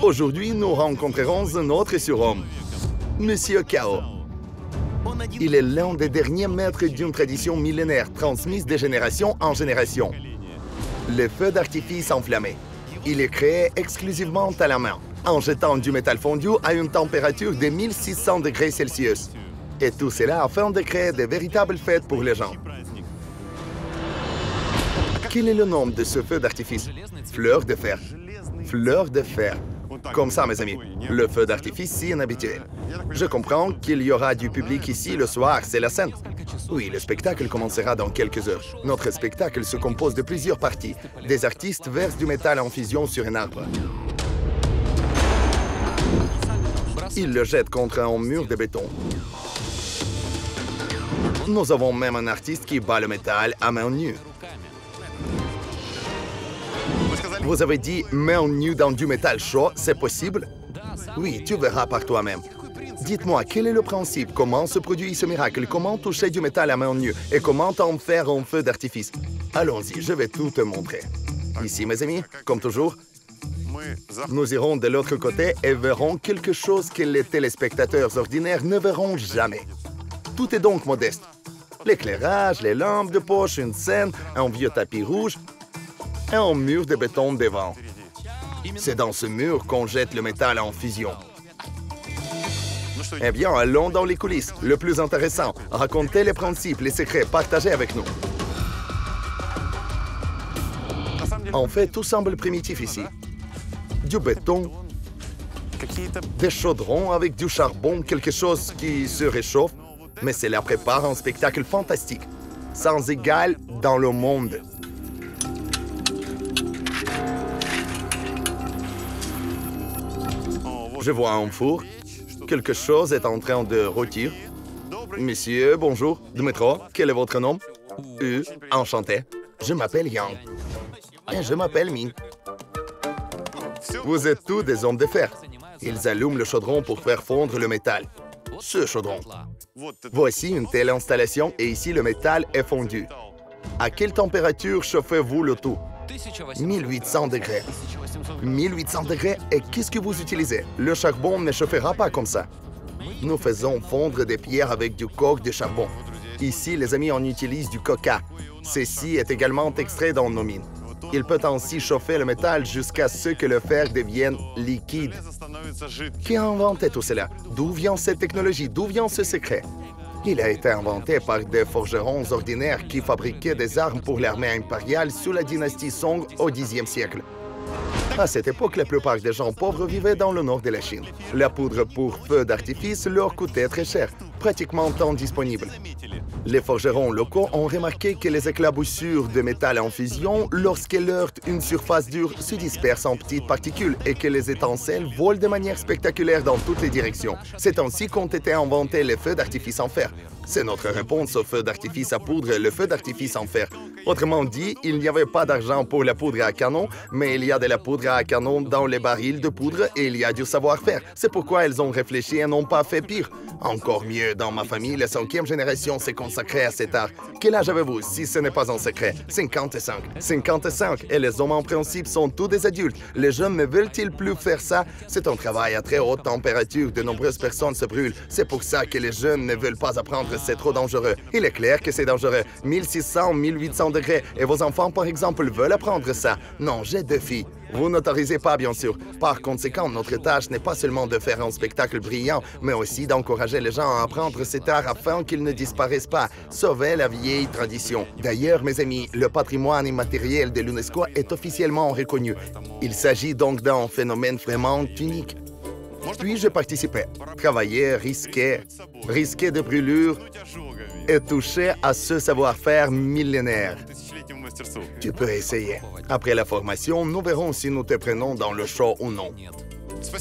Aujourd'hui, nous rencontrerons un autre surhomme, Monsieur Kao. Il est l'un des derniers maîtres d'une tradition millénaire transmise de génération en génération. Le feu d'artifice enflammé. Il est créé exclusivement à la main, en jetant du métal fondu à une température de 1600 degrés Celsius. Et tout cela afin de créer de véritables fêtes pour les gens. Quel est le nom de ce feu d'artifice? Fleur de fer. Fleur de fer. Comme ça, mes amis, le feu d'artifice si inhabituel. Je comprends qu'il y aura du public ici le soir, c'est la scène. Oui, le spectacle commencera dans quelques heures. Notre spectacle se compose de plusieurs parties. Des artistes versent du métal en fusion sur un arbre. Ils le jettent contre un mur de béton. Nous avons même un artiste qui bat le métal à main nue. Vous avez dit main nue dans du métal chaud, c'est possible? Oui, tu verras par toi-même. Dites-moi, quel est le principe? Comment se produit ce miracle? Comment toucher du métal à main nue? Et comment en faire un feu d'artifice? Allons-y, je vais tout te montrer. Ici, mes amis, comme toujours, nous irons de l'autre côté et verrons quelque chose que les téléspectateurs ordinaires ne verront jamais. Tout est donc modeste. L'éclairage, les lampes de poche, une scène, un vieux tapis rouge et un mur de béton devant. C'est dans ce mur qu'on jette le métal en fusion. Eh bien, allons dans les coulisses. Le plus intéressant, racontez les principes, les secrets, partagez avec nous. En fait, tout semble primitif ici. Du béton, des chaudrons avec du charbon, quelque chose qui se réchauffe, mais cela prépare un spectacle fantastique, sans égal dans le monde. Je vois un four. Quelque chose est en train de rôtir. Monsieur, bonjour. Dmitro, quel est votre nom? Enchanté. Je m'appelle Yang. Et je m'appelle Ming. Vous êtes tous des hommes de fer. Ils allument le chaudron pour faire fondre le métal. Ce chaudron. Voici une telle installation et ici le métal est fondu. À quelle température chauffez-vous le tout? 1800 degrés. 1800 degrés, et qu'est-ce que vous utilisez? Le charbon ne chauffera pas comme ça. Nous faisons fondre des pierres avec du coke de charbon. Ici, les amis, on utilise du coca. Ceci est également extrait dans nos mines. Il peut ainsi chauffer le métal jusqu'à ce que le fer devienne liquide. Qui a inventé tout cela? D'où vient cette technologie? D'où vient ce secret? Il a été inventé par des forgerons ordinaires qui fabriquaient des armes pour l'armée impériale sous la dynastie Song au Xe siècle. À cette époque, la plupart des gens pauvres vivaient dans le nord de la Chine. La poudre pour feu d'artifice leur coûtait très cher, pratiquement indisponible. Les forgerons locaux ont remarqué que les éclaboussures de métal en fusion, lorsqu'elles heurtent une surface dure, se dispersent en petites particules et que les étincelles volent de manière spectaculaire dans toutes les directions. C'est ainsi qu'ont été inventés les feux d'artifice en fer. C'est notre réponse au feu d'artifice à poudre, le feu d'artifice en fer. Autrement dit, il n'y avait pas d'argent pour la poudre à canon, mais il y a de la poudre à canon dans les barils de poudre et il y a du savoir-faire. C'est pourquoi elles ont réfléchi et n'ont pas fait pire. Encore mieux, dans ma famille, la 5e génération s'est consacrée à cet art. Quel âge avez-vous, si ce n'est pas un secret? 55. 55, et les hommes en principe sont tous des adultes. Les jeunes ne veulent-ils plus faire ça? C'est un travail à très haute température, de nombreuses personnes se brûlent. C'est pour ça que les jeunes ne veulent pas apprendre, c'est trop dangereux. Il est clair que c'est dangereux. 1600, 1800 degrés, et vos enfants, par exemple, veulent apprendre ça. Non, j'ai 2 filles. Vous n'autorisez pas, bien sûr. Par conséquent, notre tâche n'est pas seulement de faire un spectacle brillant, mais aussi d'encourager les gens à apprendre cet art afin qu'ils ne disparaissent pas. Sauver la vieille tradition. D'ailleurs, mes amis, le patrimoine immatériel de l'UNESCO est officiellement reconnu. Il s'agit donc d'un phénomène vraiment unique. Puis-je participer, travailler, risquer de brûlures et toucher à ce savoir-faire millénaire? Tu peux essayer. Après la formation, nous verrons si nous te prenons dans le show ou non.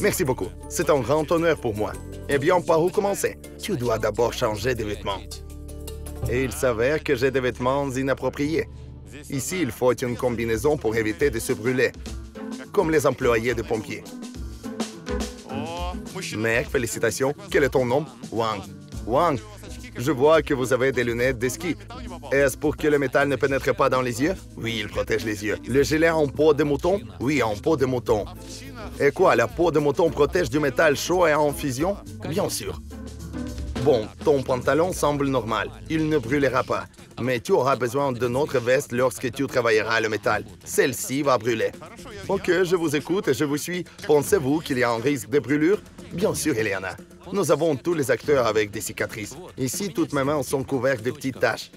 Merci beaucoup. C'est un grand honneur pour moi. Eh bien, par où commencer? Tu dois d'abord changer de vêtements. Et il s'avère que j'ai des vêtements inappropriés. Ici, il faut une combinaison pour éviter de se brûler, comme les employés de pompiers. Mec, félicitations. Quel est ton nom? Wang. Wang, je vois que vous avez des lunettes de ski. Est-ce pour que le métal ne pénètre pas dans les yeux? Oui, il protège les yeux. Le gilet en peau de mouton? Oui, en peau de mouton. Et quoi, la peau de mouton protège du métal chaud et en fusion? Bien sûr. Bon, ton pantalon semble normal. Il ne brûlera pas. Mais tu auras besoin d'une autre veste lorsque tu travailleras le métal. Celle-ci va brûler. Ok, je vous écoute et je vous suis. Pensez-vous qu'il y a un risque de brûlure? Bien sûr, il y en a. Nous avons tous les acteurs avec des cicatrices. Ici, toutes mes mains sont couvertes de petites taches.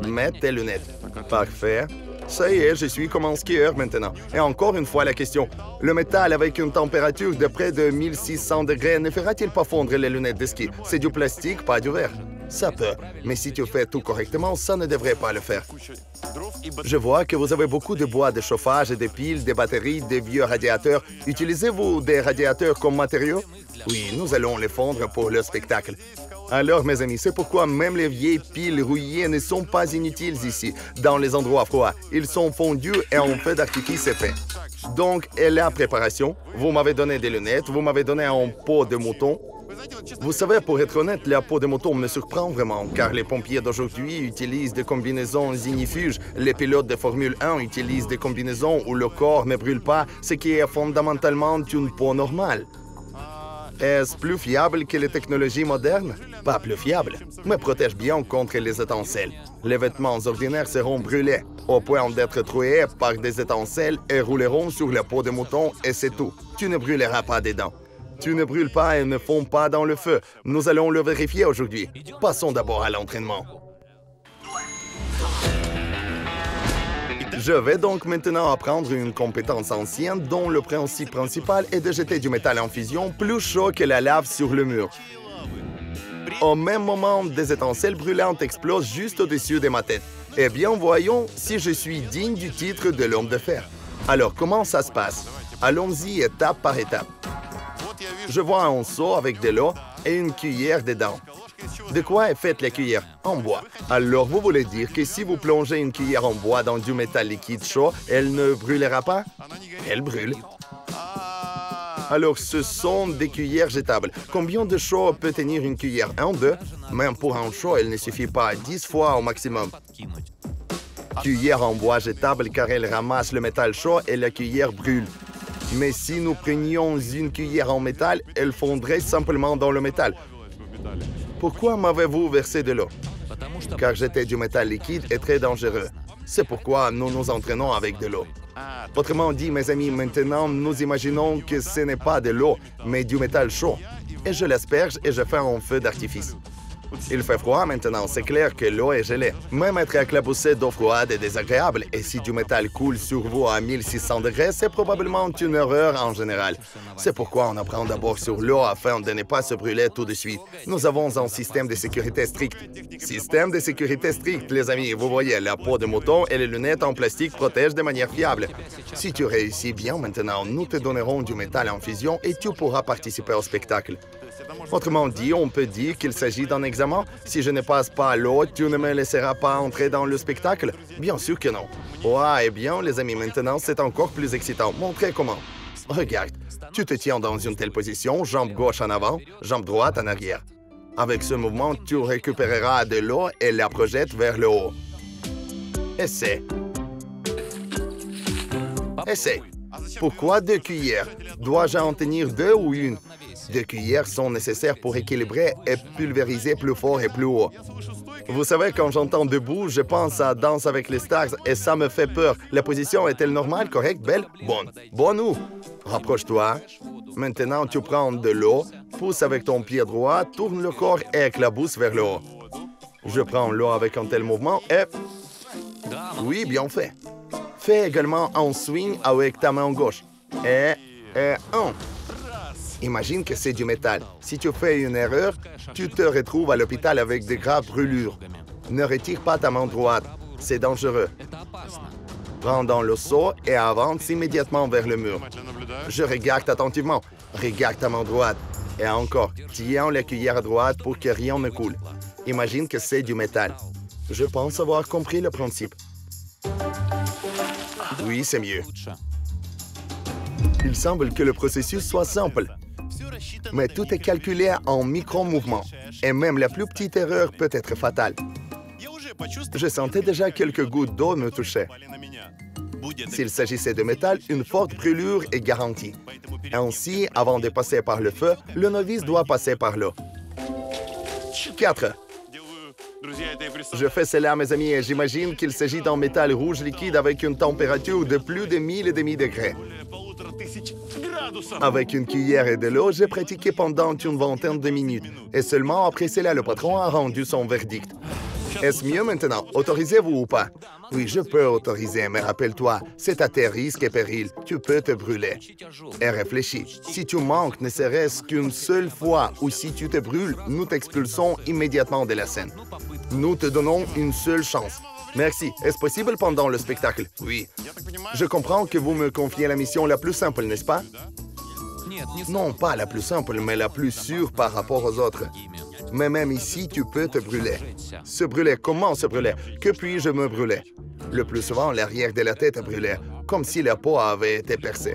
Mets tes lunettes. Parfait. Ça y est, je suis comme un skieur maintenant. Et encore une fois la question. Le métal avec une température de près de 1600 degrés ne fera-t-il pas fondre les lunettes de ski? C'est du plastique, pas du verre. Ça peut, mais si tu fais tout correctement, ça ne devrait pas le faire. Je vois que vous avez beaucoup de bois de chauffage et des piles, des batteries, des vieux radiateurs. Utilisez-vous des radiateurs comme matériaux? Oui, nous allons les fondre pour le spectacle. Alors, mes amis, c'est pourquoi même les vieilles piles rouillées ne sont pas inutiles ici, dans les endroits froids. Ils sont fondus et un feu d'artifice est fait. Donc, et la préparation, vous m'avez donné des lunettes, vous m'avez donné un pot de mouton. Vous savez, pour être honnête, la peau de mouton me surprend vraiment, car les pompiers d'aujourd'hui utilisent des combinaisons ignifuges, les pilotes de Formule 1 utilisent des combinaisons où le corps ne brûle pas, ce qui est fondamentalement une peau normale. Est-ce plus fiable que les technologies modernes? Pas plus fiable, mais protège bien contre les étincelles. Les vêtements ordinaires seront brûlés, au point d'être troués par des étincelles et rouleront sur la peau de mouton et c'est tout. Tu ne brûleras pas dedans. Tu ne brûles pas et ne fonds pas dans le feu. Nous allons le vérifier aujourd'hui. Passons d'abord à l'entraînement. Je vais donc maintenant apprendre une compétence ancienne dont le principe principal est de jeter du métal en fusion plus chaud que la lave sur le mur. Au même moment, des étincelles brûlantes explosent juste au-dessus de ma tête. Eh bien, voyons si je suis digne du titre de l'homme de fer. Alors, comment ça se passe? Allons-y étape par étape. Je vois un seau avec de l'eau et une cuillère dedans. De quoi est faite la cuillère? En bois. Alors, vous voulez dire que si vous plongez une cuillère en bois dans du métal liquide chaud, elle ne brûlera pas? Elle brûle. Alors, ce sont des cuillères jetables. Combien de chaud peut tenir une cuillère? 1, 2? Même pour un chaud, il ne suffit pas. 10 fois au maximum. Cuillère en bois jetable car elle ramasse le métal chaud et la cuillère brûle. Mais si nous prenions une cuillère en métal, elle fondrait simplement dans le métal. Pourquoi m'avez-vous versé de l'eau? Car jeter du métal liquide est très dangereux. C'est pourquoi nous nous entraînons avec de l'eau. Autrement dit, mes amis, maintenant, nous imaginons que ce n'est pas de l'eau, mais du métal chaud. Et je l'asperge et je fais un feu d'artifice. Il fait froid maintenant, c'est clair que l'eau est gelée. Même être éclaboussé d'eau froide est désagréable, et si du métal coule sur vous à 1600 degrés, c'est probablement une erreur en général. C'est pourquoi on apprend d'abord sur l'eau afin de ne pas se brûler tout de suite. Nous avons un système de sécurité strict. Système de sécurité strict, les amis. Vous voyez, la peau de mouton et les lunettes en plastique protègent de manière fiable. Si tu réussis bien maintenant, nous te donnerons du métal en fusion et tu pourras participer au spectacle. Autrement dit, on peut dire qu'il s'agit d'un examen. Si je ne passe pas l'eau, tu ne me laisseras pas entrer dans le spectacle? Bien sûr que non. Ouais, eh bien, les amis, maintenant, c'est encore plus excitant. Montrez comment. Regarde, tu te tiens dans une telle position, jambe gauche en avant, jambe droite en arrière. Avec ce mouvement, tu récupéreras de l'eau et la projettes vers le haut. Essaie. Essaie. Pourquoi 2 cuillères? Dois-je en tenir 2 ou 1? 2 cuillères sont nécessaires pour équilibrer et pulvériser plus fort et plus haut. Vous savez, quand j'entends debout, je pense à Danse avec les stars et ça me fait peur. La position est-elle normale, correcte, belle? Bonne. Bonne où? Rapproche-toi. Maintenant, tu prends de l'eau, pousse avec ton pied droit, tourne le corps et éclabousse vers le haut. Je prends l'eau avec un tel mouvement et... Oui, bien fait. Fais également un swing avec ta main gauche. Et 1. Imagine que c'est du métal. Si tu fais une erreur, tu te retrouves à l'hôpital avec de graves brûlures. Ne retire pas ta main droite, c'est dangereux. Prends dans le seau et avance immédiatement vers le mur. Je regarde attentivement. Regarde ta main droite. Et encore, tiens la cuillère à droite pour que rien ne coule. Imagine que c'est du métal. Je pense avoir compris le principe. Oui, c'est mieux. Il semble que le processus soit simple. Mais tout est calculé en micro-mouvements. Et même la plus petite erreur peut être fatale. Je sentais déjà quelques gouttes d'eau me toucher. S'il s'agissait de métal, une forte brûlure est garantie. Ainsi, avant de passer par le feu, le novice doit passer par l'eau. 4. Je fais cela, mes amis, et j'imagine qu'il s'agit d'un métal rouge liquide avec une température de plus de 1000,5 degrés. Avec une cuillère et de l'eau, j'ai pratiqué pendant une vingtaine de minutes. Et seulement après cela, le patron a rendu son verdict. Est-ce mieux maintenant? Autorisez-vous ou pas? Oui, je peux autoriser, mais rappelle-toi, c'est à tes risques et périls. Tu peux te brûler. Et réfléchis. Si tu manques ne serait-ce qu'une seule fois ou si tu te brûles, nous t'expulsons immédiatement de la scène. Nous te donnons une seule chance. Merci. Est-ce possible pendant le spectacle? Oui. Je comprends que vous me confiez la mission la plus simple, n'est-ce pas? Non, pas la plus simple, mais la plus sûre par rapport aux autres. Mais même ici, tu peux te brûler. Se brûler, comment se brûler? Que puis-je me brûler? Le plus souvent, l'arrière de la tête est brûlée, comme si la peau avait été percée.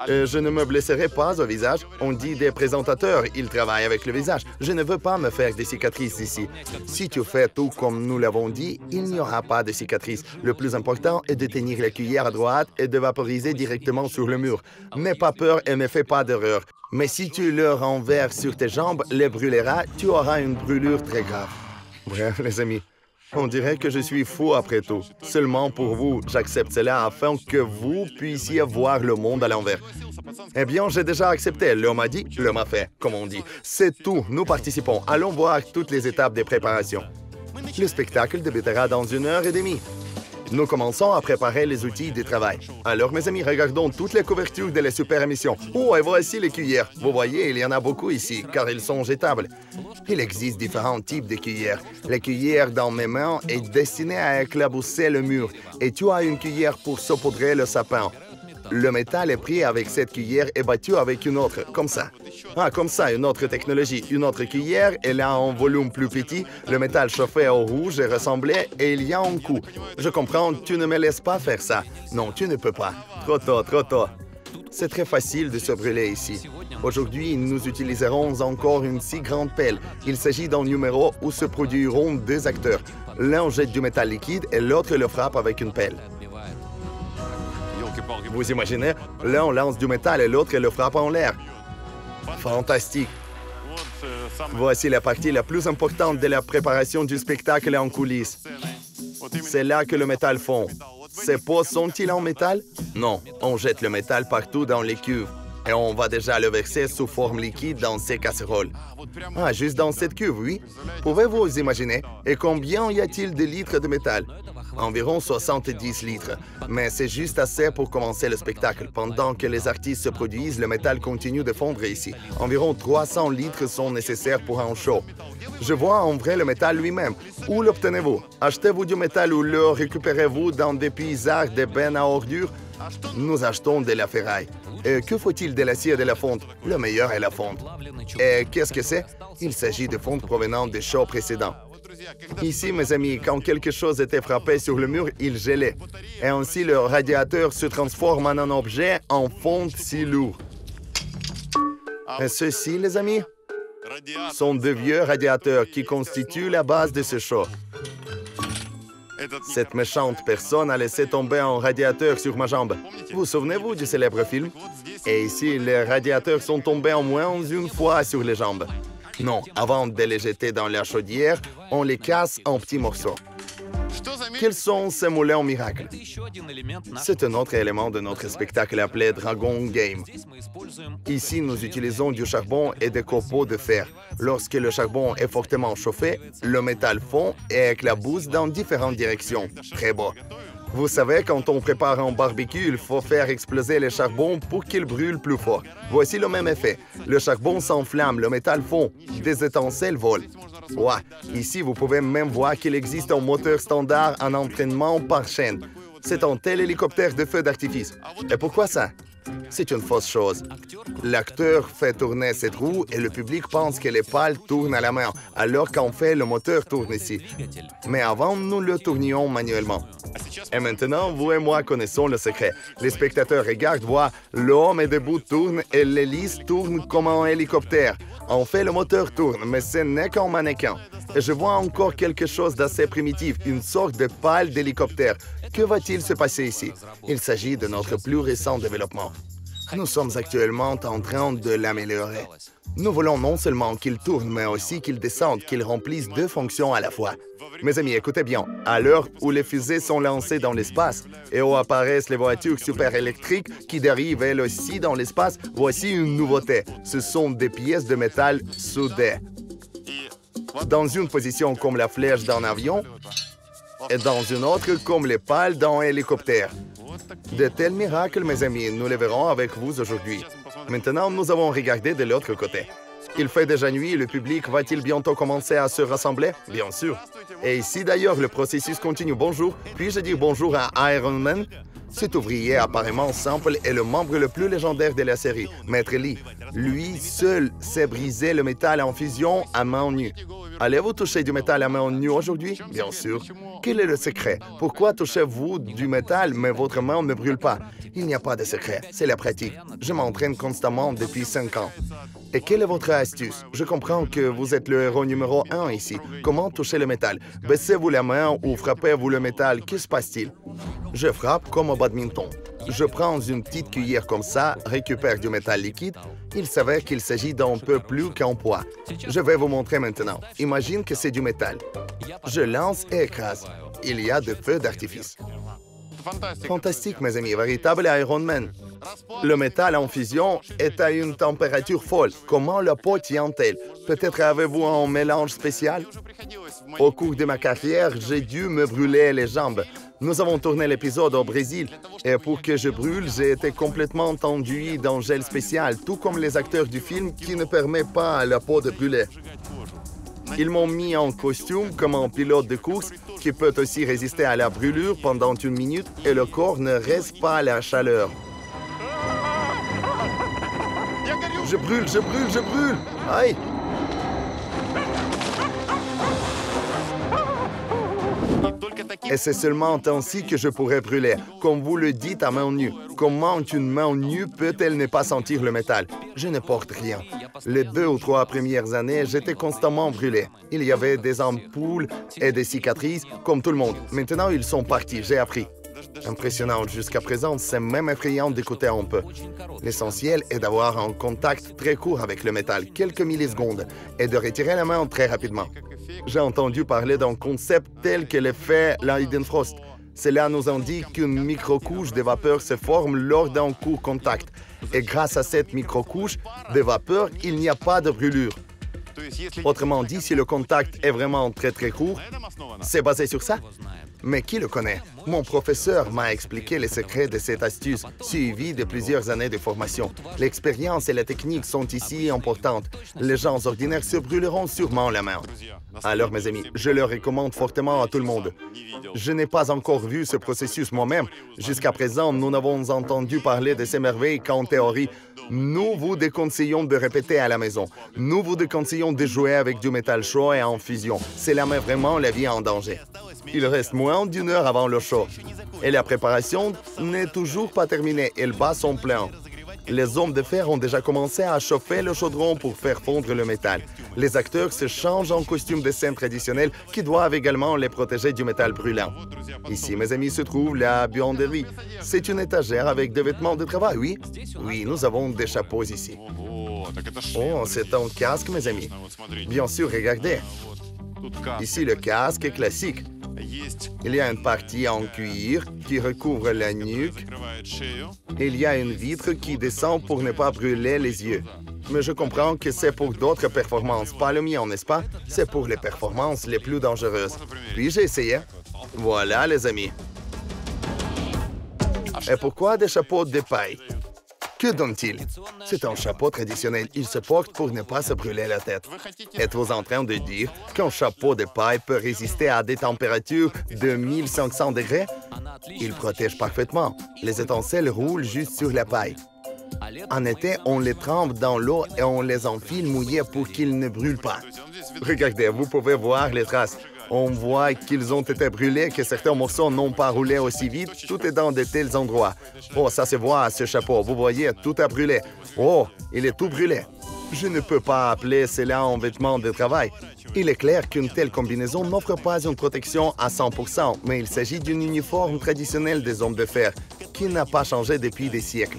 Je ne me blesserai pas au visage. On dit des présentateurs, ils travaillent avec le visage. Je ne veux pas me faire des cicatrices ici. Si tu fais tout comme nous l'avons dit, il n'y aura pas de cicatrices. Le plus important est de tenir la cuillère à droite et de vaporiser directement sur le mur. N'aie pas peur et ne fais pas d'erreur. Mais si tu le renverses sur tes jambes, les brûleras, tu auras une brûlure très grave. Bref, les amis, on dirait que je suis fou après tout. Seulement pour vous, j'accepte cela afin que vous puissiez voir le monde à l'envers. Eh bien, j'ai déjà accepté. L'homme a dit, l'homme a fait, comme on dit. C'est tout, nous participons. Allons voir toutes les étapes des préparations. Le spectacle débutera dans 1h30. Nous commençons à préparer les outils de travail. Alors, mes amis, regardons toutes les couvertures de la super émission. Oh, et voici les cuillères. Vous voyez, il y en a beaucoup ici, car ils sont jetables. Il existe différents types de cuillères. La cuillère dans mes mains est destinée à éclabousser le mur, et tu as une cuillère pour saupoudrer le sapin. Le métal est pris avec cette cuillère et battu avec une autre, comme ça. Ah, comme ça, une autre technologie. Une autre cuillère, elle a un volume plus petit, le métal chauffé au rouge est ressemblé et il y a un coup. Je comprends, tu ne me laisses pas faire ça. Non, tu ne peux pas. Trop tôt, trop tôt. C'est très facile de se brûler ici. Aujourd'hui, nous utiliserons encore une si grande pelle. Il s'agit d'un numéro où se produiront deux acteurs. L'un jette du métal liquide et l'autre le frappe avec une pelle. Vous imaginez? L'un lance du métal et l'autre le frappe en l'air. Fantastique. Voici la partie la plus importante de la préparation du spectacle en coulisses. C'est là que le métal fond. Ces pots sont-ils en métal? Non, on jette le métal partout dans les cuves. Et on va déjà le verser sous forme liquide dans ces casseroles. Ah, juste dans cette cuve, oui? Pouvez-vous imaginer? Et combien y a-t-il de litres de métal? Environ 70 litres. Mais c'est juste assez pour commencer le spectacle. Pendant que les artistes se produisent, le métal continue de fondre ici. Environ 300 litres sont nécessaires pour un show. Je vois en vrai le métal lui-même. Où l'obtenez-vous? Achetez-vous du métal ou le récupérez-vous dans des puisards, des bennes à ordures? Nous achetons de la ferraille. Et que faut-il de l'acier et de la fonte? Le meilleur est la fonte. Et qu'est-ce que c'est? Il s'agit de fonte provenant des shows précédents. Ici, mes amis, quand quelque chose était frappé sur le mur, il gelait. Et ainsi, le radiateur se transforme en un objet en fonte si lourd. Et ceux-ci, les amis, sont de vieux radiateurs qui constituent la base de ce show. Cette méchante personne a laissé tomber un radiateur sur ma jambe. Vous souvenez-vous du célèbre film? Et ici, les radiateurs sont tombés au moins une fois sur les jambes. Non, avant de les jeter dans la chaudière, on les casse en petits morceaux. Quels sont ces moulins miracles? C'est un autre élément de notre spectacle appelé Dragon Game. Ici, nous utilisons du charbon et des copeaux de fer. Lorsque le charbon est fortement chauffé, le métal fond et éclabousse dans différentes directions. Très beau. Vous savez, quand on prépare un barbecue, il faut faire exploser le charbon pour qu'il brûle plus fort. Voici le même effet. Le charbon s'enflamme, le métal fond, des étincelles volent. Ouais, ici, vous pouvez même voir qu'il existe un moteur standard en entraînement par chaîne. C'est un tel hélicoptère de feu d'artifice. Et pourquoi ça? C'est une fausse chose. L'acteur fait tourner cette roue et le public pense que les pales tournent à la main, alors qu'en fait, le moteur tourne ici. Mais avant, nous le tournions manuellement. Et maintenant, vous et moi connaissons le secret. Les spectateurs regardent, voient, l'homme est debout, tourne et l'hélice tourne comme un hélicoptère. En fait, le moteur tourne, mais ce n'est qu'un mannequin. Et je vois encore quelque chose d'assez primitif, une sorte de pale d'hélicoptère. Que va-t-il se passer ici? Il s'agit de notre plus récent développement. Nous sommes actuellement en train de l'améliorer. Nous voulons non seulement qu'il tourne, mais aussi qu'il descende, qu'il remplisse deux fonctions à la fois. Mes amis, écoutez bien. À l'heure où les fusées sont lancées dans l'espace et où apparaissent les voitures super électriques qui dérivent elles aussi dans l'espace, voici une nouveauté. Ce sont des pièces de métal soudées. Dans une position comme la flèche d'un avion et dans une autre comme les pales d'un hélicoptère. De tels miracles, mes amis, nous les verrons avec vous aujourd'hui. Maintenant, nous avons regardé de l'autre côté. Il fait déjà nuit, le public va-t-il bientôt commencer à se rassembler? Bien sûr. Et ici, d'ailleurs, le processus continue. Bonjour. Puis-je dire bonjour à Iron Man? Cet ouvrier apparemment simple est le membre le plus légendaire de la série, Maître Lee. Lui seul sait briser le métal en fusion à main nue. Allez-vous toucher du métal à main nue aujourd'hui? Bien sûr. Quel est le secret? Pourquoi touchez-vous du métal mais votre main ne brûle pas? Il n'y a pas de secret, c'est la pratique. Je m'entraîne constamment depuis 5 ans. Et quelle est votre astuce? Je comprends que vous êtes le héros numéro 1 ici. Comment toucher le métal? Baissez-vous la main ou frappez-vous le métal? Que se passe-t-il? Je frappe comme au badminton. Je prends une petite cuillère comme ça, récupère du métal liquide. Il s'avère qu'il s'agit d'un peu plus qu'un poids. Je vais vous montrer maintenant. Imagine que c'est du métal. Je lance et écrase. Il y a des feux d'artifice. Fantastique, mes amis, véritable Iron Man. Le métal en fusion est à une température folle. Comment la peau tient-elle? Peut-être avez-vous un mélange spécial? Au cours de ma carrière, j'ai dû me brûler les jambes. Nous avons tourné l'épisode au Brésil et pour que je brûle, j'ai été complètement enduit d'un gel spécial, tout comme les acteurs du film qui ne permet pas à la peau de brûler. Ils m'ont mis en costume comme un pilote de course qui peut aussi résister à la brûlure pendant 1 minute et le corps ne reste pas à la chaleur. Je brûle, je brûle, je brûle! Aïe! Et c'est seulement ainsi que je pourrais brûler, comme vous le dites à main nue. Comment une main nue peut-elle ne pas sentir le métal? Je ne porte rien. Les 2 ou 3 premières années, j'étais constamment brûlé. Il y avait des ampoules et des cicatrices, comme tout le monde. Maintenant, ils sont partis, j'ai appris. Impressionnant jusqu'à présent, c'est même effrayant d'écouter un peu. L'essentiel est d'avoir un contact très court avec le métal, quelques millisecondes, et de retirer la main très rapidement. J'ai entendu parler d'un concept tel que l'effet Leidenfrost. Cela nous indique qu'une microcouche de vapeur se forme lors d'un court contact. Et grâce à cette microcouche de vapeur, il n'y a pas de brûlure. Autrement dit, si le contact est vraiment très court, c'est basé sur ça? Mais qui le connaît? Mon professeur m'a expliqué les secrets de cette astuce, suivie de plusieurs années de formation. L'expérience et la technique sont ici importantes. Les gens ordinaires se brûleront sûrement la main. Alors, mes amis, je le recommande fortement à tout le monde. Je n'ai pas encore vu ce processus moi-même. Jusqu'à présent, nous n'avons entendu parler de ces merveilles qu'en théorie. Nous vous déconseillons de répéter à la maison. Nous vous déconseillons de jouer avec du métal chaud et en fusion. Cela met vraiment la vie en danger. Il reste moins d'1 heure avant le show. Et la préparation n'est toujours pas terminée. Elle bat son plein. Les hommes de fer ont déjà commencé à chauffer le chaudron pour faire fondre le métal. Les acteurs se changent en costumes de scène traditionnels qui doivent également les protéger du métal brûlant. Ici, mes amis, se trouve la buanderie. C'est une étagère avec des vêtements de travail, oui? Oui, nous avons des chapeaux ici. Oh, c'est un casque, mes amis. Bien sûr, regardez. Ici, le casque est classique. Il y a une partie en cuir qui recouvre la nuque. Il y a une vitre qui descend pour ne pas brûler les yeux. Mais je comprends que c'est pour d'autres performances, pas le mien, n'est-ce pas? C'est pour les performances les plus dangereuses. Puis j'ai essayé. Voilà, les amis. Et pourquoi des chapeaux de paille? Que donne-t-il? C'est un chapeau traditionnel. Il se porte pour ne pas se brûler la tête. Êtes-vous en train de dire qu'un chapeau de paille peut résister à des températures de 1500 degrés? Il protège parfaitement. Les étincelles roulent juste sur la paille. En été, on les trempe dans l'eau et on les enfile mouillés pour qu'ils ne brûlent pas. Regardez, vous pouvez voir les traces. On voit qu'ils ont été brûlés, que certains morceaux n'ont pas roulé aussi vite. Tout est dans de tels endroits. Oh, ça se voit à ce chapeau. Vous voyez, tout a brûlé. Oh, il est tout brûlé. Je ne peux pas appeler cela un vêtement de travail. Il est clair qu'une telle combinaison n'offre pas une protection à 100%, mais il s'agit d'un uniforme traditionnel des hommes de fer qui n'a pas changé depuis des siècles.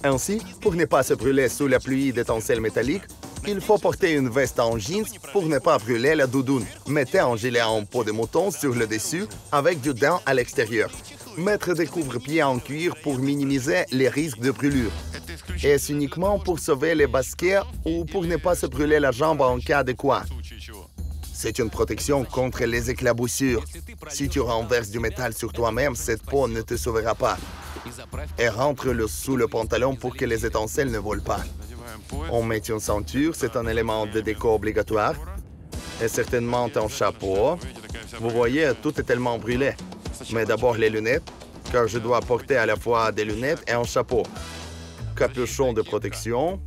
Ainsi, pour ne pas se brûler sous la pluie d'étincelles métalliques, il faut porter une veste en jeans pour ne pas brûler la doudoune. Mettez un gilet en peau de mouton sur le dessus avec du daim à l'extérieur. Mettre des couvre-pieds en cuir pour minimiser les risques de brûlure. Est-ce uniquement pour sauver les baskets ou pour ne pas se brûler la jambe en cas de quoi? C'est une protection contre les éclaboussures. Si tu renverses du métal sur toi-même, cette peau ne te sauvera pas. Et rentre-le sous le pantalon pour que les étincelles ne volent pas. On met une ceinture, c'est un élément de déco obligatoire. Et certainement un chapeau. Vous voyez, tout est tellement brûlé. Mais d'abord les lunettes, car je dois porter à la fois des lunettes et un chapeau. Capuchon de protection.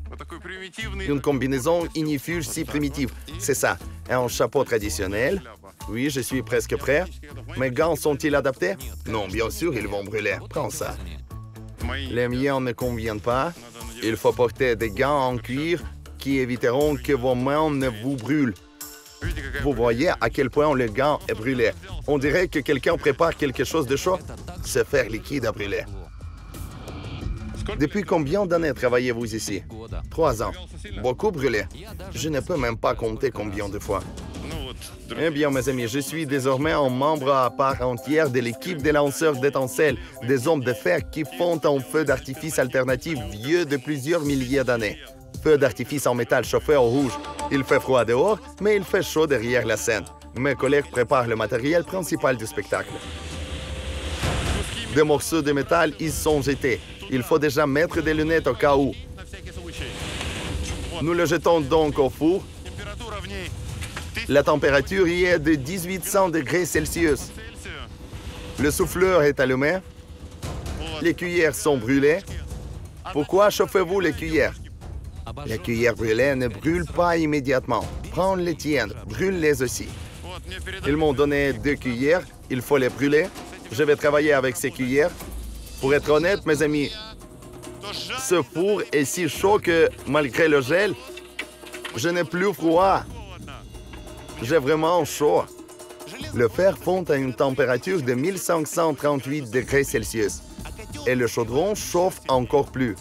Une combinaison ignifuge si primitive. C'est ça. Et un chapeau traditionnel. Oui, je suis presque prêt. Mes gants sont-ils adaptés? Non, bien sûr, ils vont brûler. Prends ça. Les miens ne conviennent pas. Il faut porter des gants en cuir qui éviteront que vos mains ne vous brûlent. Vous voyez à quel point le gant est brûlé. On dirait que quelqu'un prépare quelque chose de chaud. Ce fer liquide a brûlé. Depuis combien d'années travaillez-vous ici? 3 ans. Beaucoup brûlé. Je ne peux même pas compter combien de fois. Eh bien, mes amis, je suis désormais un membre à part entière de l'équipe des lanceurs d'étincelles, des hommes de fer qui font un feu d'artifice alternatif vieux de plusieurs milliers d'années. Feu d'artifice en métal chauffé au rouge. Il fait froid dehors, mais il fait chaud derrière la scène. Mes collègues préparent le matériel principal du spectacle. Des morceaux de métal y sont jetés. Il faut déjà mettre des lunettes au cas où. Nous le jetons donc au four. La température y est de 1800 degrés Celsius. Le souffleur est allumé. Les cuillères sont brûlées. Pourquoi chauffez-vous les cuillères? Les cuillères brûlées ne brûlent pas immédiatement. Prends les tiennes, brûle-les aussi. Ils m'ont donné 2 cuillères, il faut les brûler. Je vais travailler avec ces cuillères. Pour être honnête, mes amis, ce four est si chaud que, malgré le gel, je n'ai plus froid. J'ai vraiment chaud. Le fer fond à une température de 1538 degrés Celsius. Et le chaudron chauffe encore plus.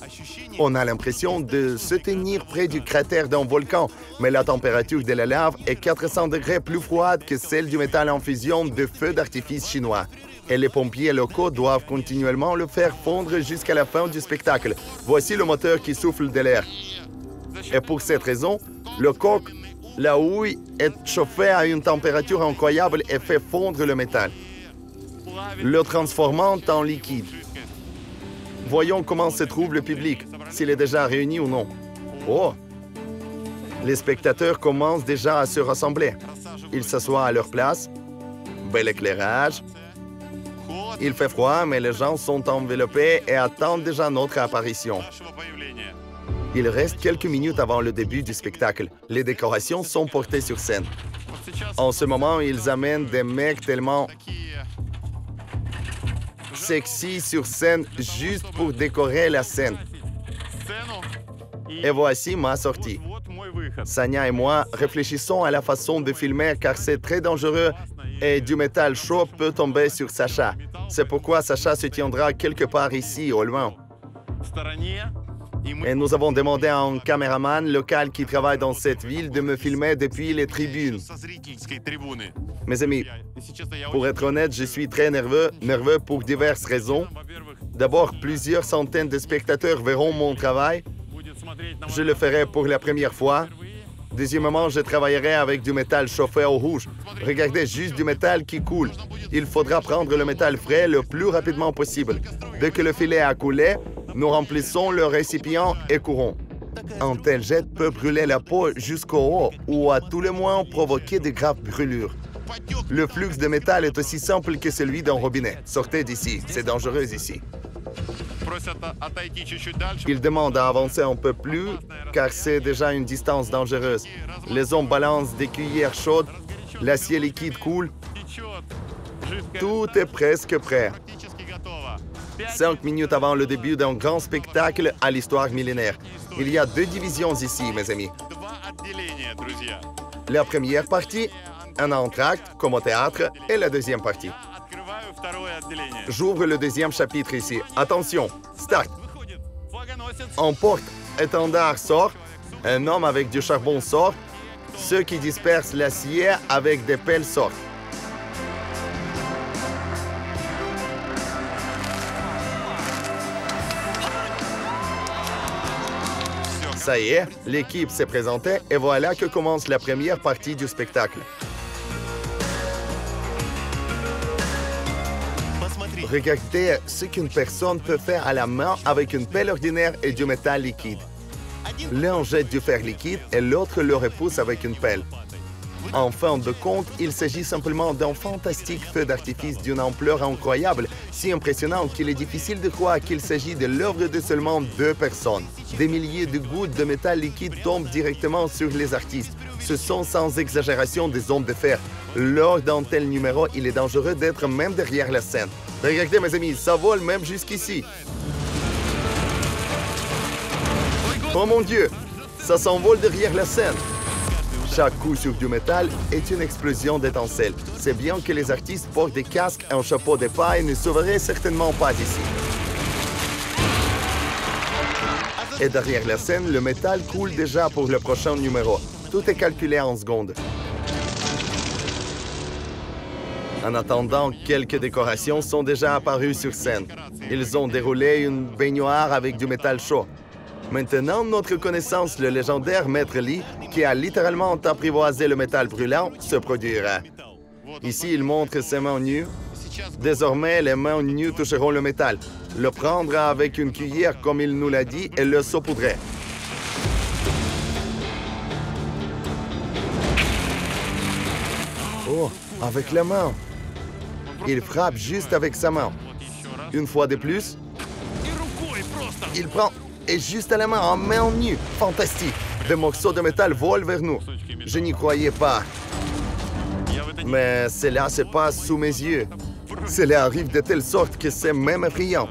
On a l'impression de se tenir près du cratère d'un volcan, mais la température de la lave est 400 degrés plus froide que celle du métal en fusion de feux d'artifice chinois. Et les pompiers locaux doivent continuellement le faire fondre jusqu'à la fin du spectacle. Voici le moteur qui souffle de l'air. Et pour cette raison, le coq, la houille, est chauffé à une température incroyable et fait fondre le métal, le transformant en liquide. Voyons comment se trouve le public, s'il est déjà réuni ou non. Oh! Les spectateurs commencent déjà à se rassembler. Ils s'assoient à leur place. Bel éclairage. Il fait froid, mais les gens sont enveloppés et attendent déjà notre apparition. Il reste quelques minutes avant le début du spectacle. Les décorations sont portées sur scène. En ce moment, ils amènent des mecs tellement sexy sur scène juste pour décorer la scène. Et voici ma sortie. Sanya et moi réfléchissons à la façon de filmer car c'est très dangereux et du métal chaud peut tomber sur Sacha. C'est pourquoi Sacha se tiendra quelque part ici, au loin. Et nous avons demandé à un caméraman local qui travaille dans cette ville de me filmer depuis les tribunes. Mes amis, pour être honnête, je suis très nerveux pour diverses raisons. D'abord, plusieurs centaines de spectateurs verront mon travail. Je le ferai pour la première fois. Deuxièmement, je travaillerai avec du métal chauffé au rouge. Regardez, juste du métal qui coule. Il faudra prendre le métal frais le plus rapidement possible. Dès que le filet a coulé, nous remplissons le récipient et courons. Un tel jet peut brûler la peau jusqu'au haut ou à tout le moins provoquer de graves brûlures. Le flux de métal est aussi simple que celui d'un robinet. Sortez d'ici, c'est dangereux ici. Ils demandent à avancer un peu plus, car c'est déjà une distance dangereuse. Les hommes balancent des cuillères chaudes, l'acier liquide coule. Tout est presque prêt. 5 minutes avant le début d'un grand spectacle à l'histoire millénaire. Il y a 2 divisions ici, mes amis. La première partie, un entracte, comme au théâtre, et la deuxième partie. J'ouvre le deuxième chapitre ici. Attention, start. Un porte-étendard sort, un homme avec du charbon sort, ceux qui dispersent l'acier avec des pelles sortent. Ça y est, l'équipe s'est présentée et voilà que commence la première partie du spectacle. Regardez ce qu'une personne peut faire à la main avec une pelle ordinaire et du métal liquide. L'un jette du fer liquide et l'autre le repousse avec une pelle. En fin de compte, il s'agit simplement d'un fantastique feu d'artifice d'une ampleur incroyable, si impressionnant qu'il est difficile de croire qu'il s'agit de l'œuvre de seulement 2 personnes. Des milliers de gouttes de métal liquide tombent directement sur les artistes. Ce sont sans exagération des hommes de fer. Lors d'un tel numéro, il est dangereux d'être même derrière la scène. Regardez mes amis, ça vole même jusqu'ici. Oh mon Dieu, ça s'envole derrière la scène. Chaque coup sur du métal est une explosion d'étincelles. C'est bien que les artistes portent des casques et un chapeau de paille ne sauveraient certainement pas ici. Et derrière la scène, le métal coule déjà pour le prochain numéro. Tout est calculé en secondes. En attendant, quelques décorations sont déjà apparues sur scène. Ils ont déroulé une baignoire avec du métal chaud. Maintenant, notre connaissance, le légendaire Maître Lee, qui a littéralement apprivoisé le métal brûlant, se produira. Ici, il montre ses mains nues. Désormais, les mains nues toucheront le métal. Le prendre avec une cuillère, comme il nous l'a dit, et le saupoudrer. Oh, avec la main. Il frappe juste avec sa main. Une fois de plus, il prend... Et juste à la main, en main nue. Fantastique. Des morceaux de métal volent vers nous. Je n'y croyais pas. Mais cela se passe sous mes yeux. Cela arrive de telle sorte que c'est même effrayant.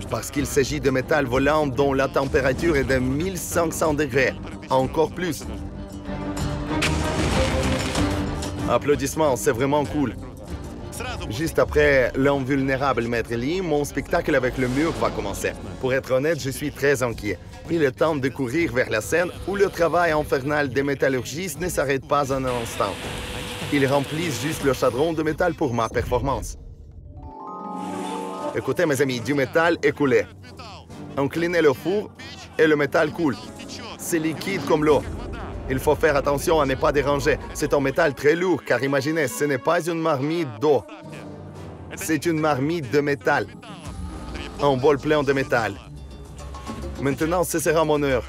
Parce qu'il s'agit de métal volant dont la température est de 1500 degrés. Encore plus. Applaudissements, c'est vraiment cool. Juste après l'invulnérable Maître Lee, mon spectacle avec le mur va commencer. Pour être honnête, je suis très inquiet. Il est temps de courir vers la scène où le travail infernal des métallurgistes ne s'arrête pas un instant. Ils remplissent juste le chaudron de métal pour ma performance. Écoutez mes amis, du métal est coulé. Inclinez le four et le métal coule. C'est liquide comme l'eau. Il faut faire attention à ne pas déranger. C'est un métal très lourd, car imaginez, ce n'est pas une marmite d'eau. C'est une marmite de métal. Un bol plein de métal. Maintenant, ce sera mon heure.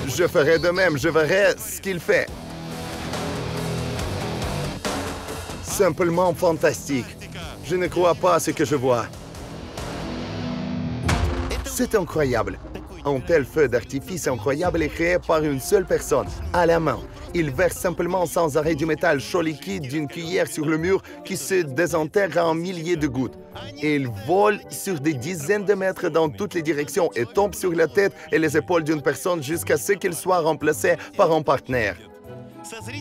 Je ferai de même, je verrai ce qu'il fait. Simplement fantastique. Je ne crois pas à ce que je vois. C'est incroyable. Un tel feu d'artifice incroyable est créé par une seule personne, à la main. Il verse simplement sans arrêt du métal chaud liquide d'une cuillère sur le mur qui se désintègre en milliers de gouttes. Et il vole sur des dizaines de mètres dans toutes les directions et tombe sur la tête et les épaules d'une personne jusqu'à ce qu'il soit remplacé par un partenaire.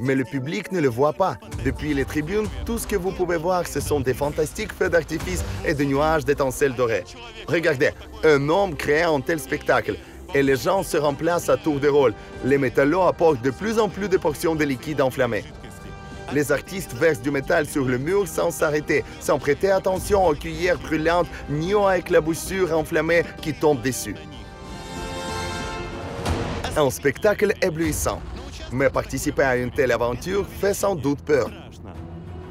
Mais le public ne le voit pas. Depuis les tribunes, tout ce que vous pouvez voir, ce sont des fantastiques feux d'artifice et des nuages d'étincelles dorées. Regardez, un homme crée un tel spectacle. Et les gens se remplacent à tour de rôle. Les métallos apportent de plus en plus de portions de liquide enflammé. Les artistes versent du métal sur le mur sans s'arrêter, sans prêter attention aux cuillères brûlantes ni aux éclaboussures enflammées qui tombent dessus. Un spectacle éblouissant. Mais participer à une telle aventure fait sans doute peur.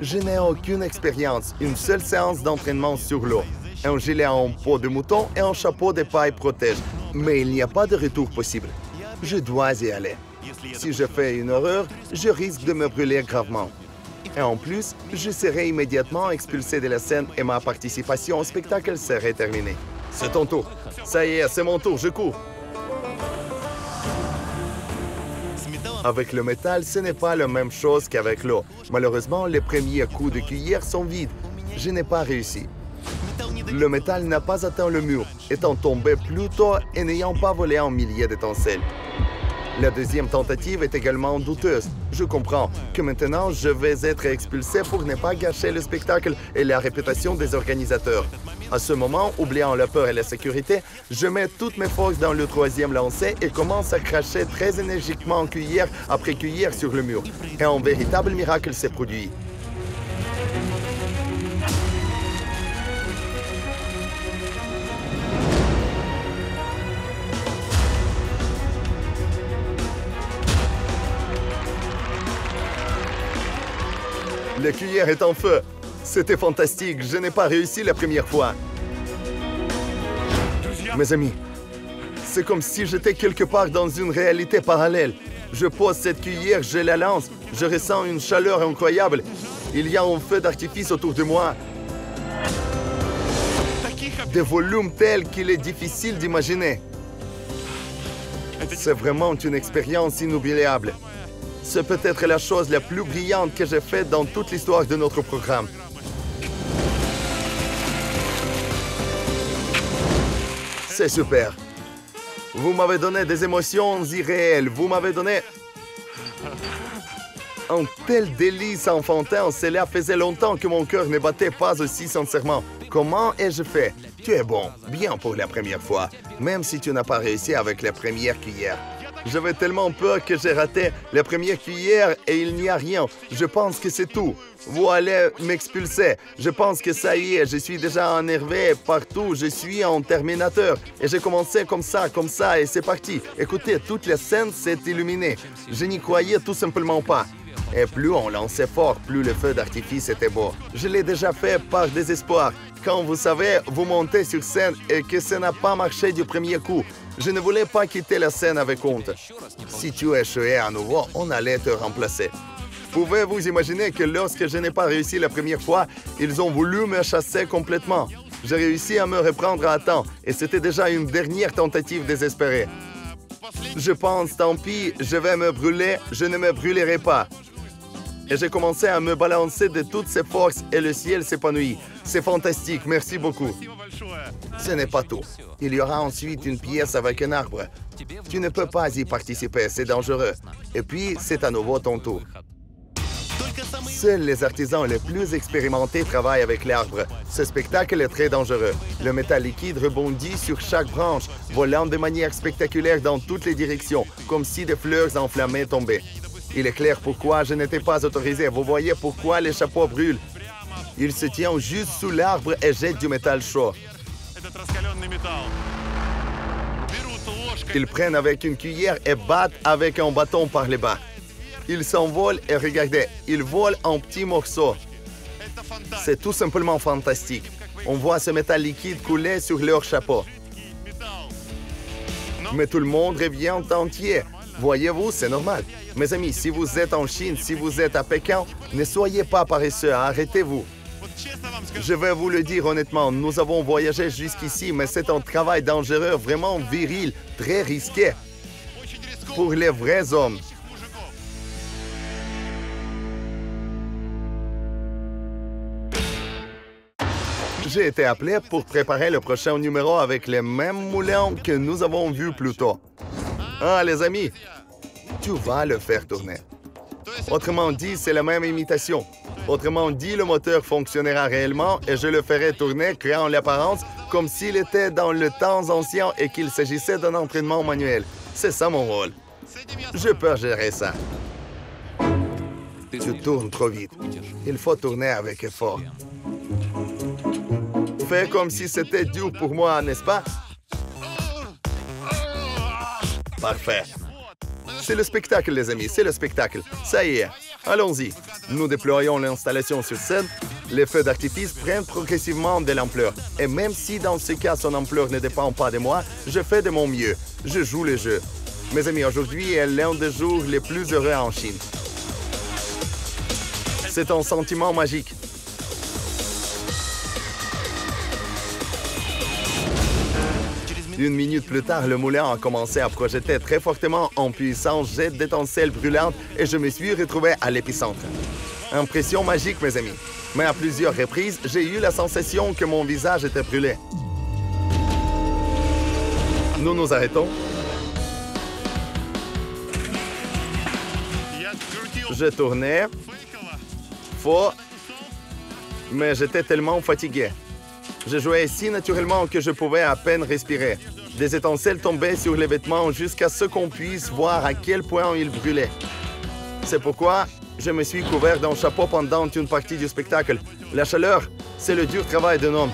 Je n'ai aucune expérience, une seule séance d'entraînement sur l'eau. Un gilet en peau de mouton et un chapeau de paille protège. Mais il n'y a pas de retour possible. Je dois y aller. Si je fais une erreur, je risque de me brûler gravement. Et en plus, je serai immédiatement expulsé de la scène et ma participation au spectacle serait terminée. C'est ton tour. Ça y est, c'est mon tour, je cours. Avec le métal, ce n'est pas la même chose qu'avec l'eau. Malheureusement, les premiers coups de cuillère sont vides. Je n'ai pas réussi. Le métal n'a pas atteint le mur, étant tombé plus tôt et n'ayant pas volé en milliers d'étincelles. La deuxième tentative est également douteuse. Je comprends que maintenant, je vais être expulsé pour ne pas gâcher le spectacle et la réputation des organisateurs. À ce moment, oubliant la peur et la sécurité, je mets toutes mes forces dans le troisième lancer et commence à cracher très énergiquement cuillère après cuillère sur le mur. Et un véritable miracle s'est produit. La cuillère est en feu. C'était fantastique. Je n'ai pas réussi la première fois. Mes amis, c'est comme si j'étais quelque part dans une réalité parallèle. Je pose cette cuillère, je la lance. Je ressens une chaleur incroyable. Il y a un feu d'artifice autour de moi. Des volumes tels qu'il est difficile d'imaginer. C'est vraiment une expérience inoubliable. C'est peut-être la chose la plus brillante que j'ai faite dans toute l'histoire de notre programme. C'est super. Vous m'avez donné des émotions irréelles. Vous m'avez donné un tel délice enfantin. Cela faisait longtemps que mon cœur ne battait pas aussi sincèrement. Comment ai-je fait? Tu es bon, bien pour la première fois, même si tu n'as pas réussi avec la première cuillère. J'avais tellement peur que j'ai raté la première cuillère et il n'y a rien. Je pense que c'est tout. Vous allez m'expulser. Je pense que ça y est, je suis déjà énervé partout. Je suis un Terminateur. Et j'ai commencé comme ça, et c'est parti. Écoutez, toute la scène s'est illuminée. Je n'y croyais tout simplement pas. Et plus on lançait fort, plus le feu d'artifice était beau. Je l'ai déjà fait par désespoir. Quand vous savez, vous montez sur scène et que ça n'a pas marché du premier coup. Je ne voulais pas quitter la scène avec honte. Si tu échouais à nouveau, on allait te remplacer. Pouvez-vous imaginer que lorsque je n'ai pas réussi la première fois, ils ont voulu me chasser complètement. J'ai réussi à me reprendre à temps et c'était déjà une dernière tentative désespérée. Je pense, tant pis, je vais me brûler, je ne me brûlerai pas. Et j'ai commencé à me balancer de toutes ses forces et le ciel s'épanouit. C'est fantastique, merci beaucoup. Ce n'est pas tout. Il y aura ensuite une pièce avec un arbre. Tu ne peux pas y participer, c'est dangereux. Et puis, c'est à nouveau ton tour. Seuls les artisans les plus expérimentés travaillent avec l'arbre. Ce spectacle est très dangereux. Le métal liquide rebondit sur chaque branche, volant de manière spectaculaire dans toutes les directions, comme si des fleurs enflammées tombaient. Il est clair pourquoi je n'étais pas autorisé. Vous voyez pourquoi les chapeaux brûlent. Ils se tiennent juste sous l'arbre et jettent du métal chaud. Ils prennent avec une cuillère et battent avec un bâton par les bas. Ils s'envolent et regardez, ils volent en petits morceaux. C'est tout simplement fantastique. On voit ce métal liquide couler sur leur chapeau. Mais tout le monde revient entier. Voyez-vous, c'est normal. Mes amis, si vous êtes en Chine, si vous êtes à Pékin, ne soyez pas paresseux, arrêtez-vous. Je vais vous le dire honnêtement, nous avons voyagé jusqu'ici, mais c'est un travail dangereux, vraiment viril, très risqué. Pour les vrais hommes. J'ai été appelé pour préparer le prochain numéro avec les mêmes moulins que nous avons vus plus tôt. Ah, les amis, tu vas le faire tourner. Autrement dit, c'est la même imitation. Autrement dit, le moteur fonctionnera réellement et je le ferai tourner, créant l'apparence comme s'il était dans le temps ancien et qu'il s'agissait d'un entraînement manuel. C'est ça mon rôle. Je peux gérer ça. Tu tournes trop vite. Il faut tourner avec effort. Fais comme si c'était dur pour moi, n'est-ce pas? Parfait. C'est le spectacle, les amis, c'est le spectacle. Ça y est, allons-y. Nous déployons l'installation sur scène. Les feux d'artifice prennent progressivement de l'ampleur. Et même si dans ce cas, son ampleur ne dépend pas de moi, je fais de mon mieux. Je joue le jeu. Mes amis, aujourd'hui est l'un des jours les plus heureux en Chine. C'est un sentiment magique. Une minute plus tard, le moulin a commencé à projeter très fortement un puissant jet d'étincelles brûlantes et je me suis retrouvé à l'épicentre. Impression magique, mes amis. Mais à plusieurs reprises, j'ai eu la sensation que mon visage était brûlé. Nous nous arrêtons. Je tournais. Faux. Mais j'étais tellement fatigué. Je jouais si naturellement que je pouvais à peine respirer. Des étincelles tombaient sur les vêtements jusqu'à ce qu'on puisse voir à quel point ils brûlaient. C'est pourquoi je me suis couvert d'un chapeau pendant une partie du spectacle. La chaleur, c'est le dur travail d'un homme.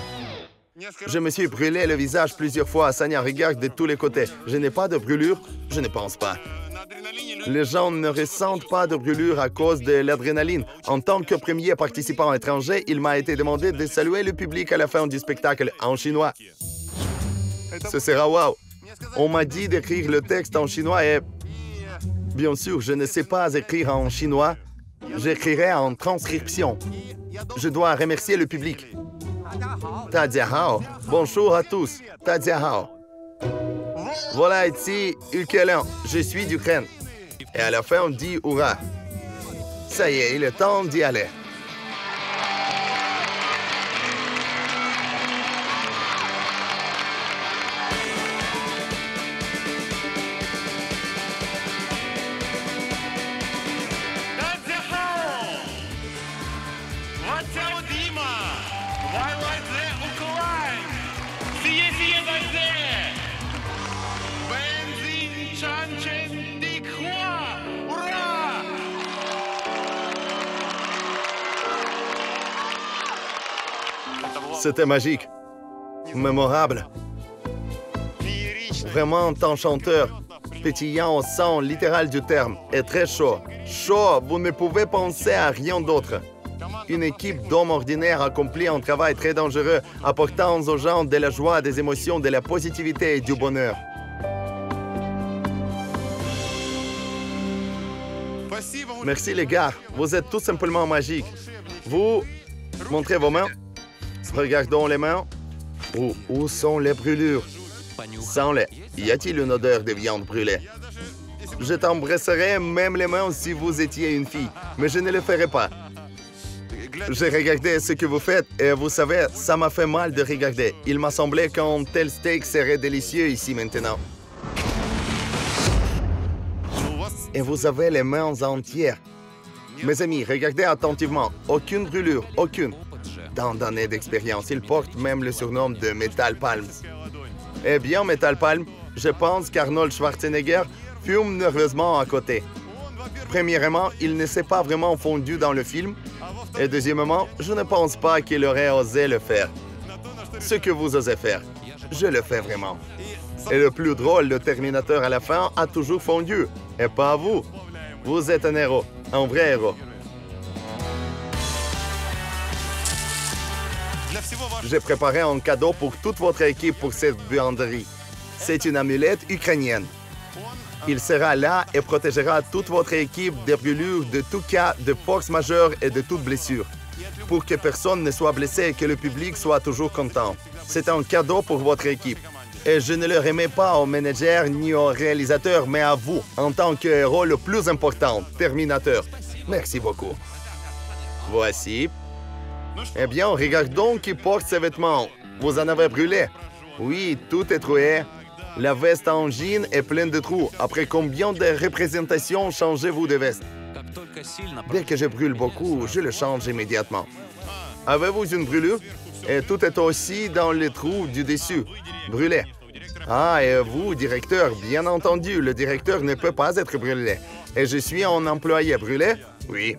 Je me suis brûlé le visage plusieurs fois, ça n'y regarde de tous les côtés. Je n'ai pas de brûlure, je ne pense pas. Les gens ne ressentent pas de brûlure à cause de l'adrénaline. En tant que premier participant étranger, il m'a été demandé de saluer le public à la fin du spectacle en chinois. Ce sera wow! On m'a dit d'écrire le texte en chinois et... Bien sûr, je ne sais pas écrire en chinois. J'écrirai en transcription. Je dois remercier le public. Tadiahao. Bonjour à tous. Tadiahao. Voilà ici Ukelan. Je suis d'Ukraine. Et à la fin, on dit hurrah. Ça y est, il est temps d'y aller. C'était magique, mémorable, vraiment enchanteur, pétillant au sens littéral du terme, et très chaud. Chaud, vous ne pouvez penser à rien d'autre. Une équipe d'hommes ordinaires accomplit un travail très dangereux, apportant aux gens de la joie, des émotions, de la positivité et du bonheur. Merci les gars, vous êtes tout simplement magiques. Vous, montrez vos mains. Regardons les mains. Où sont les brûlures? Sens-les. Y a-t-il une odeur de viande brûlée? Je t'embrasserais même les mains si vous étiez une fille, mais je ne le ferai pas. J'ai regardé ce que vous faites et vous savez, ça m'a fait mal de regarder. Il m'a semblé qu'un tel steak serait délicieux ici maintenant. Et vous avez les mains entières. Mes amis, regardez attentivement. Aucune brûlure, aucune. Tant d'années d'expérience, il porte même le surnom de Metal Palm. Eh bien, Metal Palm, je pense qu'Arnold Schwarzenegger fume nerveusement à côté. Premièrement, il ne s'est pas vraiment fondu dans le film. Et deuxièmement, je ne pense pas qu'il aurait osé le faire. Ce que vous osez faire, je le fais vraiment. Et le plus drôle, le Terminateur à la fin a toujours fondu. Et pas vous. Vous êtes un héros, un vrai héros. J'ai préparé un cadeau pour toute votre équipe pour cette buanderie. C'est une amulette ukrainienne. Il sera là et protégera toute votre équipe des brûlures, de tout cas de force majeure et de toute blessure. Pour que personne ne soit blessé et que le public soit toujours content. C'est un cadeau pour votre équipe. Et je ne le remets pas au manager ni au réalisateur, mais à vous, en tant que héros le plus important, Terminateur. Merci beaucoup. Voici. Eh bien, regardons qui porte ces vêtements. Vous en avez brûlé. Oui, tout est troué. La veste en jean est pleine de trous. Après combien de représentations changez-vous de veste? Dès que je brûle beaucoup, je le change immédiatement. Avez-vous une brûlure? Et tout est aussi dans les trous du dessus. Brûlé. Ah, et vous, directeur, bien entendu, le directeur ne peut pas être brûlé. Et je suis un employé brûlé? Oui.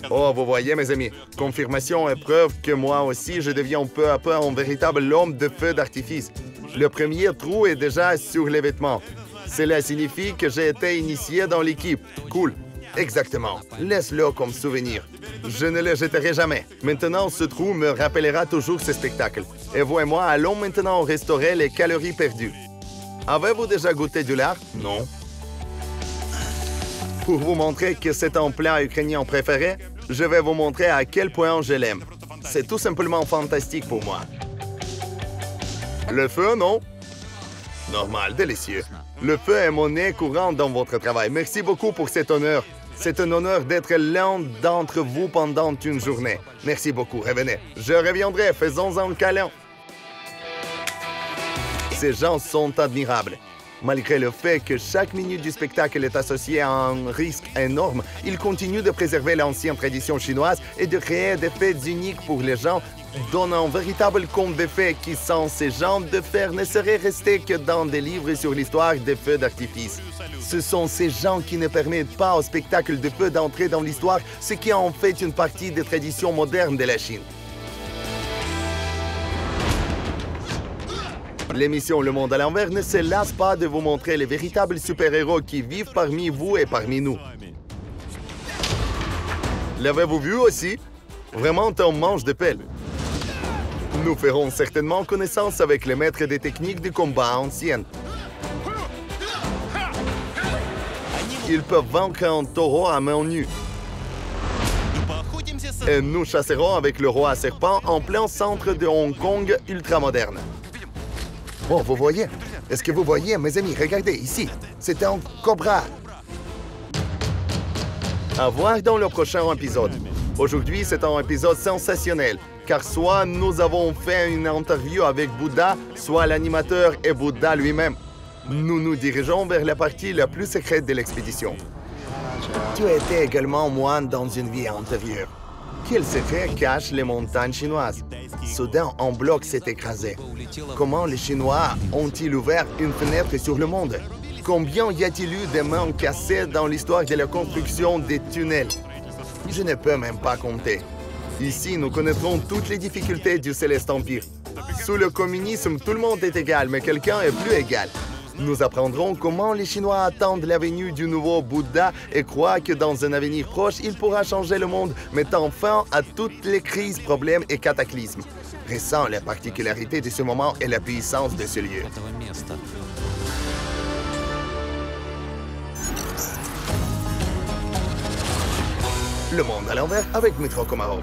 Oh, vous voyez, mes amis, confirmation et preuve que moi aussi, je deviens peu à peu un véritable homme de feu d'artifice. Le premier trou est déjà sur les vêtements. Cela signifie que j'ai été initié dans l'équipe. Cool. Exactement. Laisse-le comme souvenir. Je ne le jetterai jamais. Maintenant, ce trou me rappellera toujours ce spectacle. Et vous et moi allons maintenant restaurer les calories perdues. Avez-vous déjà goûté du lard? Non. Pour vous montrer que c'est un plat ukrainien préféré, je vais vous montrer à quel point je l'aime. C'est tout simplement fantastique pour moi. Le feu, non? Normal, délicieux. Le feu est monnaie courante dans votre travail. Merci beaucoup pour cet honneur. C'est un honneur d'être l'un d'entre vous pendant une journée. Merci beaucoup, revenez. Je reviendrai, faisons un câlin. Ces gens sont admirables. Malgré le fait que chaque minute du spectacle est associée à un risque énorme, ils continuent de préserver l'ancienne tradition chinoise et de créer des fêtes uniques pour les gens, donnant un véritable conte de fées qui, sans ces genres de fers, ne serait resté que dans des livres sur l'histoire des feux d'artifice. Ce sont ces gens qui ne permettent pas au spectacle de feu d'entrer dans l'histoire, ce qui en fait une partie des traditions modernes de la Chine. L'émission Le Monde à l'envers ne se lasse pas de vous montrer les véritables super-héros qui vivent parmi vous et parmi nous. L'avez-vous vu aussi? Vraiment un manche de pelle. Nous ferons certainement connaissance avec les maîtres des techniques de combat anciennes. Ils peuvent vaincre un taureau à main nue. Et nous chasserons avec le roi serpent en plein centre de Hong Kong ultramoderne. Oh, vous voyez? Est-ce que vous voyez, mes amis? Regardez, ici. C'est un cobra. À voir dans le prochain épisode. Aujourd'hui, c'est un épisode sensationnel, car soit nous avons fait une interview avec Bouddha, soit l'animateur est Bouddha lui-même. Nous nous dirigeons vers la partie la plus secrète de l'expédition. Tu étais également moine dans une vie antérieure. Quel secret cachent les montagnes chinoises? Soudain, un bloc s'est écrasé. Comment les Chinois ont-ils ouvert une fenêtre sur le monde? Combien y a-t-il eu de mains cassées dans l'histoire de la construction des tunnels? Je ne peux même pas compter. Ici, nous connaîtrons toutes les difficultés du Céleste Empire. Sous le communisme, tout le monde est égal, mais quelqu'un est plus égal. Nous apprendrons comment les Chinois attendent la venue du nouveau Bouddha et croient que dans un avenir proche, il pourra changer le monde, mettant fin à toutes les crises, problèmes et cataclysmes. Ressent la particularité de ce moment et la puissance de ce lieu. Le Monde à l'envers avec Dmitro Komarov.